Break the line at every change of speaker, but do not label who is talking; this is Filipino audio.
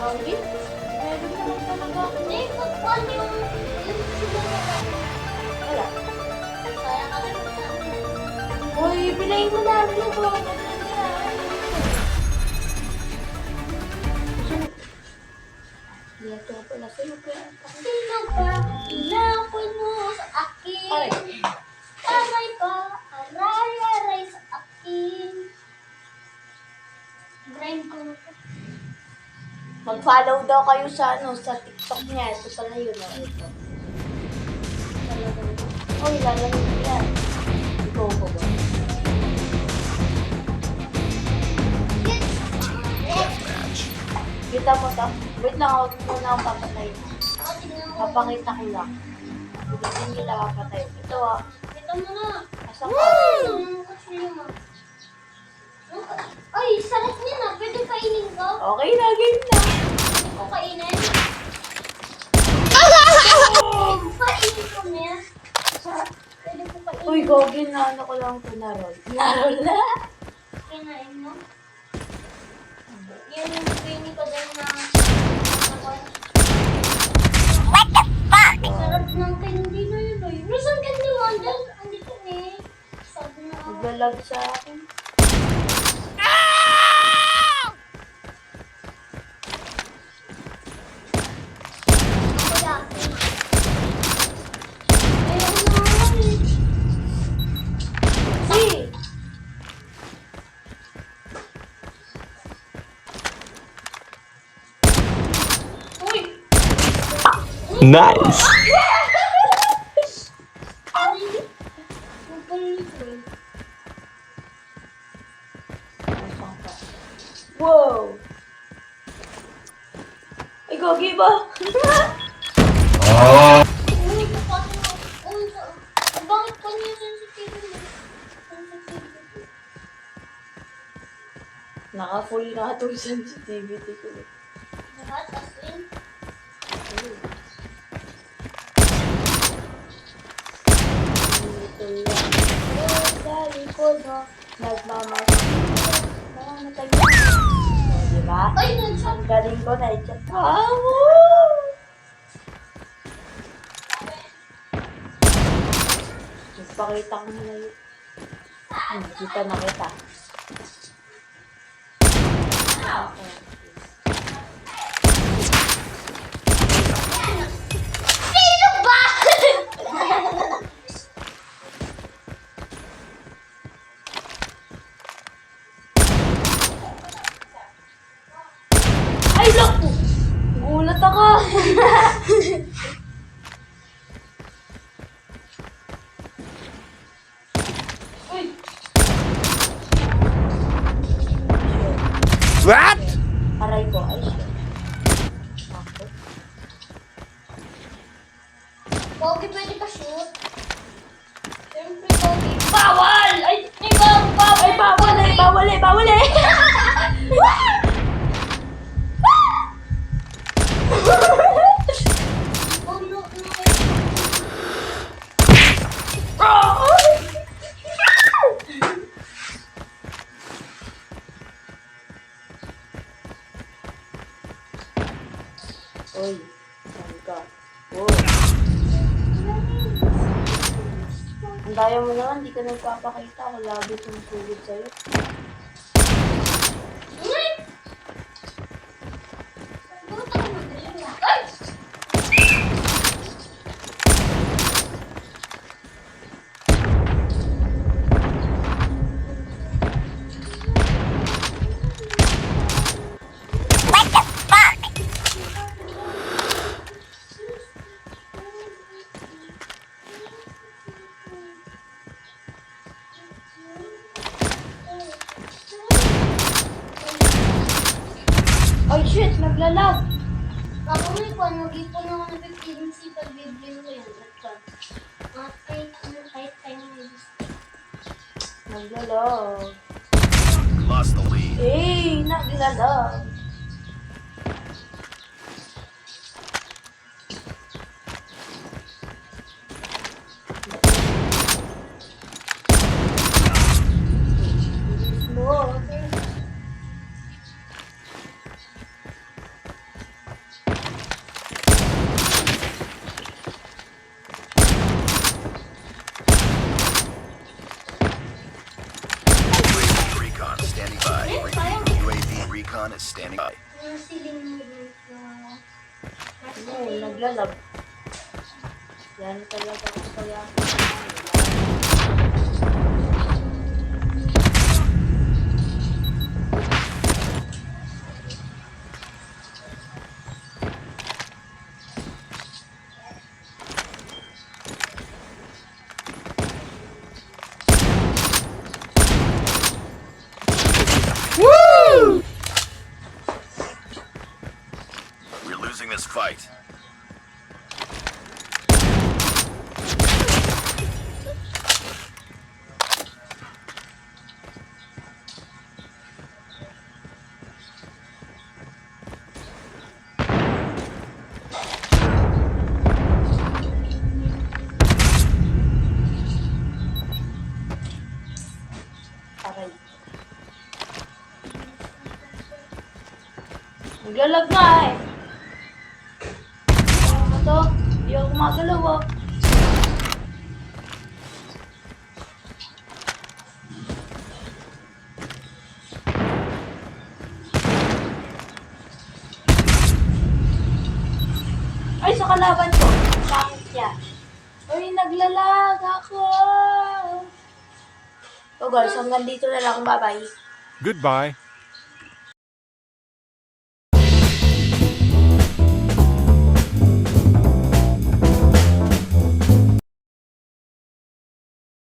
Sorry? Meron naman talaga. Hindi, paano yung sinunod? Wala. Kaya ka rin sa amin. Uy, bilay mo na rin ito. Dito pala sa'yo kaya. Sino ba inapuno sa akin? Aray pa, aray sa akin. Grind ko na po. Mag-follow daw kayo sa sa TikTok niya. Ito pala yun. Ito. Uy, lalagay ko yan. Ikaw ko ba? Kita mo to? Wait lang, ako muna akong papatay. Papakita ko lang. Hindi kita papatay. Ito ah. Ito mo na. Asa ka? Ay, sarap niya na. Pwede kainin ko? Okay na, game na. Ako kainin? Kainin ko niya. Pwede ko kainin. Uy, gogin na. Ano ko lang ito narol. Narol na. Kinain mo? Yan yung training ko din na what the fuck? Sarap ng candy na yun. Nasaan candy mo? Andito eh. Sabi na. Naglalag sa akin.
Nice!
Wow! Ay, gogi ba? Bakit pa niya sensitivity? Naka-full na itong sensitivity ko. Lahat as in? Sa likod mo, nagmamatay mo. Diba? Ay, ang galing ko na i-chat. Nagpakita ko na yun. Kita na kita. Sino ba? Ay, naku! Gulat ako! Uy!
What?
Aray ko, ay shit. Ako. Pogi, pwede ka shoot? Siyempre, Pogi. Bawal! Ay, bawal! Ay, bawal eh! Bawal eh! Bawal eh! Uy, saan ka? Uy. Ang daya mo naman, di ka nagpapakita. Wala ba itong sugod sa'yo? Ay, shit! Naglalag! Ako may kwan, mag-ipon ako ng 15 si pag-biblim ko yan. At kwan. Kahit tayo may gusto. Naglalag.
Lost the lead.
Eh, naglalag. Bilis mo, okay?
UAV recon standing by.
sayang.
UAV recon is standing by.
Yung ceiling movement na...
Oo, naglalag. Yan talaga ako kaya.
We're losing this fight.
Aray. Naglalag nga eh. Ano to? Hindi ako gumagalaw ah. Ay, sa kalaban ko. Bakit yan? Uy, naglalag ako. So guys, hanggang dito na lang. Bye-bye.
Goodbye.